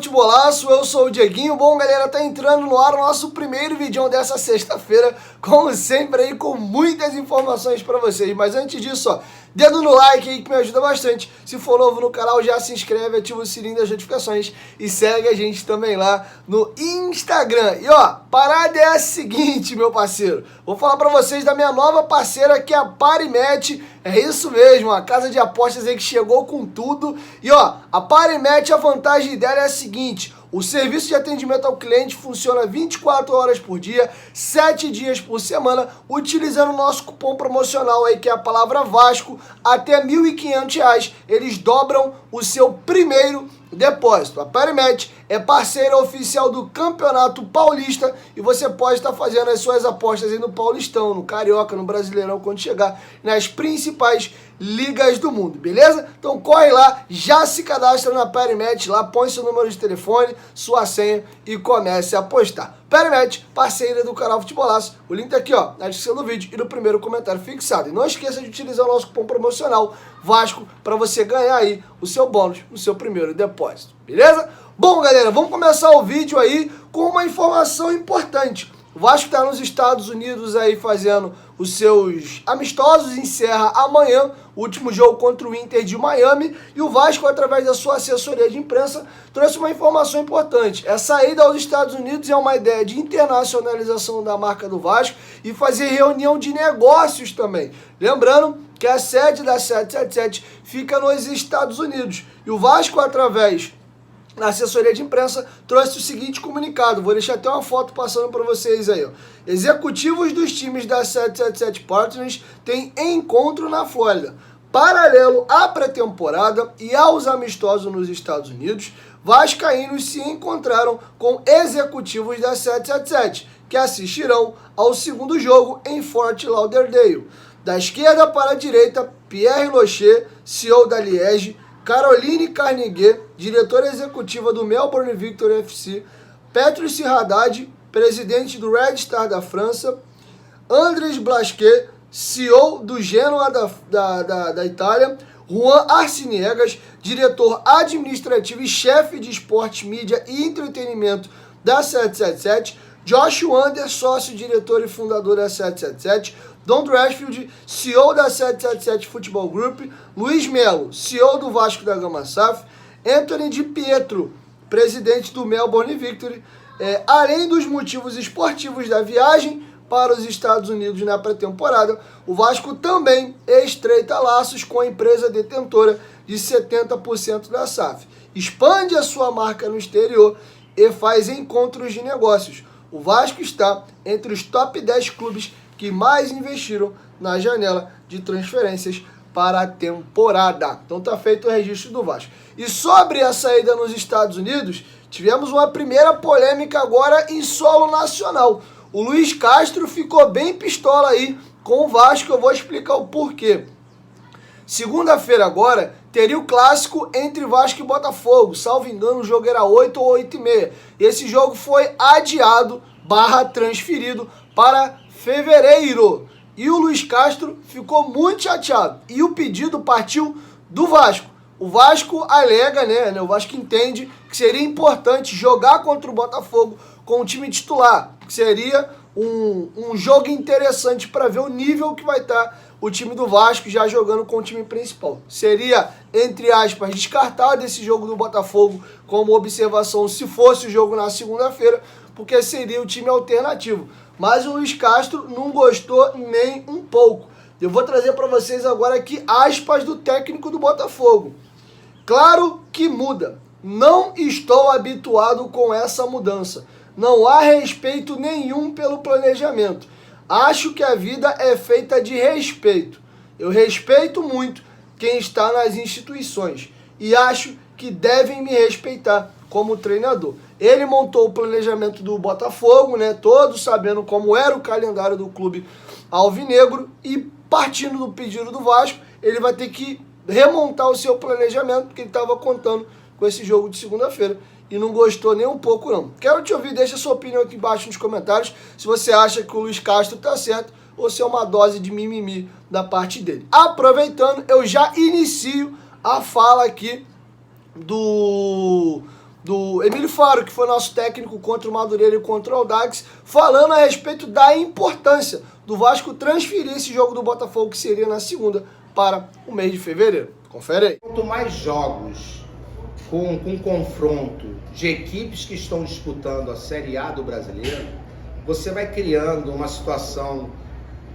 Futebolaço, eu sou o Dieguinho. Bom, galera, tá entrando no ar o nosso primeiro vídeo dessa sexta-feira, como sempre aí, com muitas informações pra vocês. Mas antes disso, ó, dedo no like aí que me ajuda bastante. Se for novo no canal, já se inscreve, ativa o sininho das notificações e segue a gente também lá no Instagram. E ó, parada é a seguinte, meu parceiro, vou falar pra vocês da minha nova parceira, que é a Parimatch. É isso mesmo, a casa de apostas aí que chegou com tudo. E ó, a Parimatch, a vantagem dela é a seguinte: o serviço de atendimento ao cliente funciona 24 horas por dia, 7 dias por semana, utilizando o nosso cupom promocional aí, que é a palavra Vasco, até R$ 1.500, eles dobram o seu primeiro depósito. A Parimatch é parceira oficial do Campeonato Paulista e você pode estar fazendo as suas apostas aí no Paulistão, no Carioca, no Brasileirão, quando chegar nas principais ligas do mundo, beleza? Então corre lá, já se cadastra na Parimatch lá, põe seu número de telefone, sua senha e comece a apostar. Parimatch, parceira do canal Futebolaço. O link tá aqui, ó, na descrição do vídeo e no primeiro comentário fixado. E não esqueça de utilizar o nosso cupom promocional Vasco para você ganhar aí o seu bônus no seu primeiro depósito, beleza? Bom, galera, vamos começar o vídeo aí com uma informação importante. O Vasco está nos Estados Unidos aí fazendo os seus amistosos, encerra amanhã o último jogo contra o Inter de Miami, e o Vasco, através da sua assessoria de imprensa, trouxe uma informação importante. Essa ida aos Estados Unidos é uma ideia de internacionalização da marca do Vasco e fazer reunião de negócios também. Lembrando que a sede da 777 fica nos Estados Unidos, e o Vasco, através na assessoria de imprensa, trouxe o seguinte comunicado. Vou deixar até uma foto passando para vocês aí, ó. Executivos dos times da 777 Partners têm encontro na Flórida. Paralelo à pré-temporada e aos amistosos nos Estados Unidos, vascaínos se encontraram com executivos da 777, que assistirão ao segundo jogo em Fort Lauderdale. Da esquerda para a direita, Pierre Locher, CEO da Liège, Caroline Carnegie, diretora executiva do Melbourne Victory FC, Patrice Haddad, presidente do Red Star da França, Andrés Blasquet, CEO do Genoa da Itália, Juan Arciniegas, diretor administrativo e chefe de esportes, mídia e entretenimento da 777, Josh Wander, sócio, diretor e fundador da 777, Don Drashfield, CEO da 777 Futebol Group, Luiz Melo, CEO do Vasco da Gama SAF, Anthony Di Pietro, presidente do Melbourne Victory. Além dos motivos esportivos da viagem para os Estados Unidos na pré-temporada, o Vasco também estreita laços com a empresa detentora de 70% da SAF, expande a sua marca no exterior e faz encontros de negócios. O Vasco está entre os top 10 clubes que mais investiram na janela de transferências para a temporada. Então tá feito o registro do Vasco. E sobre a saída nos Estados Unidos, tivemos uma primeira polêmica agora em solo nacional. O Luiz Castro ficou bem pistola aí com o Vasco, eu vou explicar o porquê. Segunda-feira agora teria o clássico entre Vasco e Botafogo. Salvo engano, o jogo era 8 ou 8h30. Esse jogo foi adiado / transferido para fevereiro. E o Luiz Castro ficou muito chateado. E o pedido partiu do Vasco. O Vasco alega, né? O Vasco entende que seria importante jogar contra o Botafogo com o time titular. Que seria um jogo interessante para ver o nível que vai estar o time do Vasco já jogando com o time principal. Seria, entre aspas, descartado esse jogo do Botafogo como observação se fosse o jogo na segunda-feira, porque seria o time alternativo. Mas o Luiz Castro não gostou nem um pouco. Eu vou trazer para vocês agora aqui aspas do técnico do Botafogo. Claro que muda. Não estou habituado com essa mudança. Não há respeito nenhum pelo planejamento. Acho que a vida é feita de respeito. Eu respeito muito quem está nas instituições e acho que devem me respeitar como treinador. Ele montou o planejamento do Botafogo, né? Todos sabendo como era o calendário do clube alvinegro, e partindo do pedido do Vasco, ele vai ter que remontar o seu planejamento, porque ele estava contando com esse jogo de segunda-feira e não gostou nem um pouco não. Quero te ouvir, deixa sua opinião aqui embaixo nos comentários, se você acha que o Luiz Castro está certo ou se é uma dose de mimimi da parte dele. Aproveitando, eu já inicio a fala aqui do Emílio Faro, que foi nosso técnico contra o Madureira e contra o Audax, falando a respeito da importância do Vasco transferir esse jogo do Botafogo, que seria na segunda, para o mês de fevereiro. Confere aí. Quanto mais jogos com confronto de equipes que estão disputando a Série A do Brasileiro, você vai criando uma situação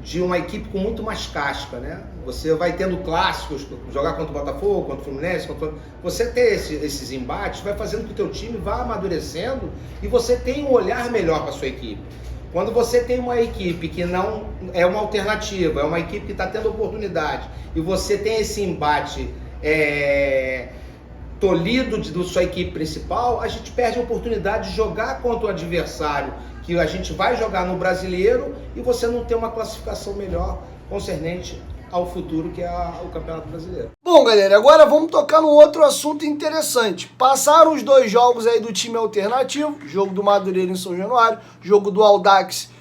de uma equipe com muito mais casca, né? Você vai tendo clássicos, jogar contra o Botafogo, contra o Fluminense, você ter esses embates vai fazendo com que o teu time vá amadurecendo e você tenha um olhar melhor para a sua equipe. Quando você tem uma equipe que não é uma alternativa, é uma equipe que está tendo oportunidade e você tem esse embate tolhido da sua equipe principal, a gente perde a oportunidade de jogar contra o adversário que a gente vai jogar no Brasileiro e você não tem uma classificação melhor concernente ao futuro, que é o Campeonato Brasileiro. Bom, galera, agora vamos tocar num outro assunto interessante. Passaram os 2 jogos aí do time alternativo, jogo do Madureira em São Januário, jogo do Audax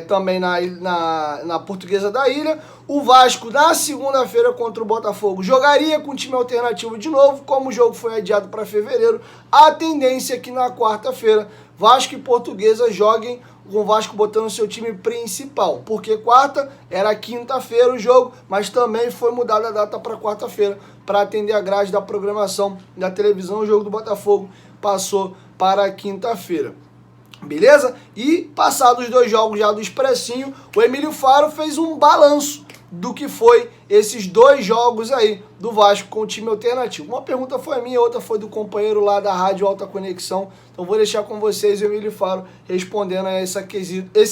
também na Portuguesa da Ilha. O Vasco, na segunda-feira contra o Botafogo, jogaria com o time alternativo de novo. Como o jogo foi adiado para fevereiro, a tendência é que na quarta-feira Vasco e Portuguesa joguem com o Vasco botando o seu time principal, porque quarta era quinta-feira o jogo, mas também foi mudada a data para quarta-feira para atender a grade da programação da televisão. O jogo do Botafogo passou para quinta-feira. Beleza? E passados os 2 jogos já do Expressinho, o Emílio Faro fez um balanço do que foi esses 2 jogos aí do Vasco com o time alternativo. Uma pergunta foi minha, outra foi do companheiro lá da Rádio Alta Conexão. Então vou deixar com vocês o Emílio Faro respondendo a esse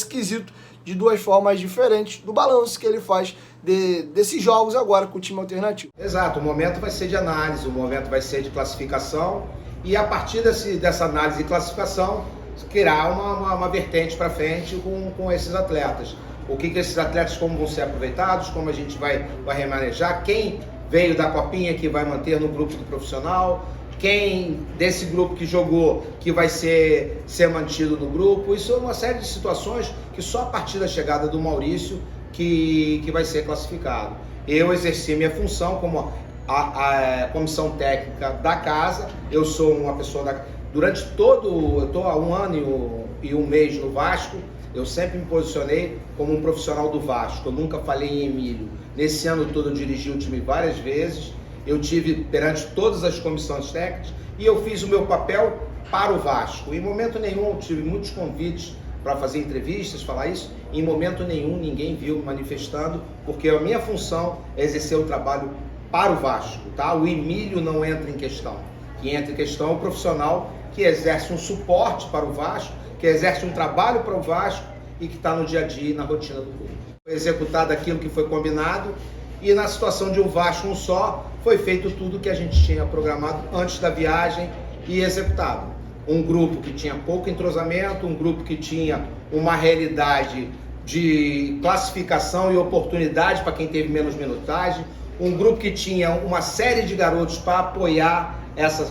quesito de 2 formas diferentes do balanço que ele faz desses jogos agora com o time alternativo. Exato, o momento vai ser de análise, o momento vai ser de classificação e a partir dessa análise e classificação criar uma vertente para frente com esses atletas. O que esses atletas, como vão ser aproveitados, como a gente vai remanejar, quem veio da Copinha que vai manter no grupo do profissional, quem desse grupo que jogou que vai ser mantido no grupo. Isso é uma série de situações que só a partir da chegada do Maurício que vai ser classificado. Eu exerci minha função como a comissão técnica da casa, eu sou uma pessoa durante eu estou há 1 ano e 1 mês no Vasco, eu sempre me posicionei como um profissional do Vasco, eu nunca falei em Emílio. Nesse ano todo eu dirigi o time várias vezes, eu tive perante todas as comissões técnicas e eu fiz o meu papel para o Vasco. Em momento nenhum eu tive muitos convites para fazer entrevistas, falar isso, em momento nenhum ninguém viu me manifestando, porque a minha função é exercer o trabalho para o Vasco, tá? O Emílio não entra em questão. Quem entra em questão é o profissional que exerce um suporte para o Vasco, que exerce um trabalho para o Vasco e que está no dia a dia e na rotina do clube. Foi executado aquilo que foi combinado e na situação de um Vasco um só, foi feito tudo que a gente tinha programado antes da viagem e executado. Um grupo que tinha pouco entrosamento, um grupo que tinha uma realidade de classificação e oportunidade para quem teve menos minutagem, um grupo que tinha uma série de garotos para apoiar essa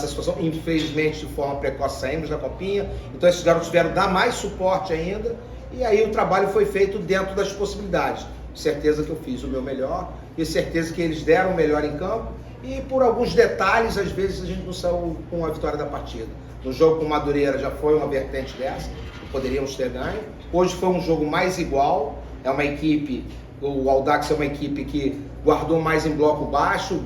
situação. Infelizmente, de forma precoce, saímos da Copinha, então esses garotos tiveram dar mais suporte ainda, e aí o trabalho foi feito dentro das possibilidades. Certeza que eu fiz o meu melhor, e certeza que eles deram o melhor em campo, e por alguns detalhes, às vezes a gente não saiu com a vitória da partida. No jogo com o Madureira já foi uma vertente dessa, que poderíamos ter ganho. Hoje foi um jogo mais igual, é uma equipe, o Audax é uma equipe que guardou mais em bloco baixo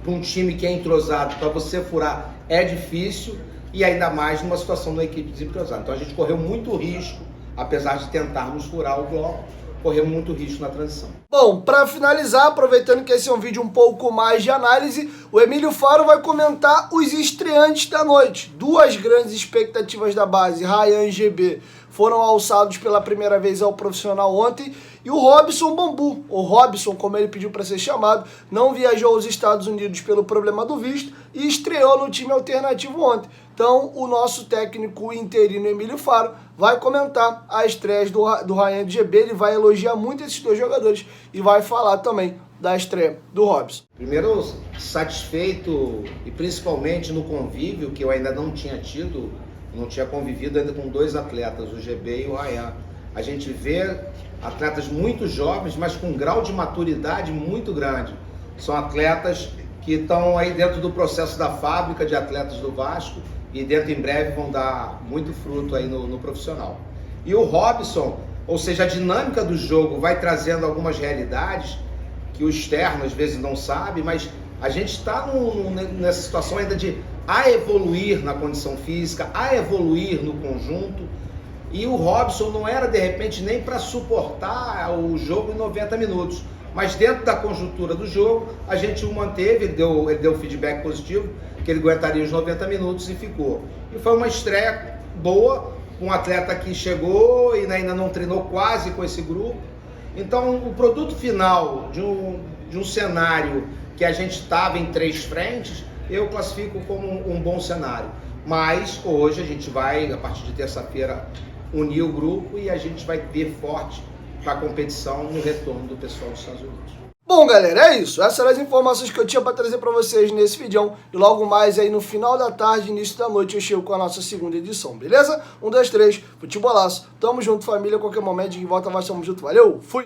para um time que é entrosado, para você furar é difícil, e ainda mais numa situação de uma equipe desentrosada. Então a gente correu muito risco, apesar de tentarmos furar o bloco, correu muito risco na transição. Bom, para finalizar, aproveitando que esse é um vídeo um pouco mais de análise, o Emílio Faro vai comentar os estreantes da noite. 2 grandes expectativas da base, Ryan e GB, foram alçados pela primeira vez ao profissional ontem, e o Robson Bambu, ou Robson, como ele pediu para ser chamado, não viajou aos Estados Unidos pelo problema do visto e estreou no time alternativo ontem. Então, o nosso técnico interino Emílio Faro vai comentar a estreia do Ryan e do GB, ele vai elogiar muito esses 2 jogadores e vai falar também da estreia do Robson. Primeiro, satisfeito e principalmente no convívio que eu ainda não tinha tido, não tinha convivido ainda com 2 atletas, o GB e o Ryan. A gente vê atletas muito jovens, mas com um grau de maturidade muito grande. São atletas que estão aí dentro do processo da fábrica de atletas do Vasco e dentro em breve vão dar muito fruto aí no profissional. E o Robson, ou seja, a dinâmica do jogo vai trazendo algumas realidades que o externo às vezes não sabe, mas a gente está nessa situação ainda de a evoluir na condição física, a evoluir no conjunto. E o Robson não era de repente nem para suportar o jogo em 90 minutos, mas dentro da conjuntura do jogo a gente o manteve, ele deu feedback positivo, que ele aguentaria os 90 minutos e ficou. E foi uma estreia boa, um atleta que chegou e ainda não treinou quase com esse grupo. Então o produto final de um cenário que a gente estava em 3 frentes, eu classifico como um bom cenário. Mas hoje a gente vai, a partir de terça-feira, unir o grupo e a gente vai vir forte para a competição no retorno do pessoal dos Estados Unidos. Bom, galera, é isso. Essas eram as informações que eu tinha para trazer para vocês nesse vídeo. E logo mais aí no final da tarde, início da noite, eu chego com a nossa segunda edição, beleza? 1, 2, 3, futebolaço. Tamo junto, família. Qualquer momento de volta, nós estamos juntos. Valeu, fui!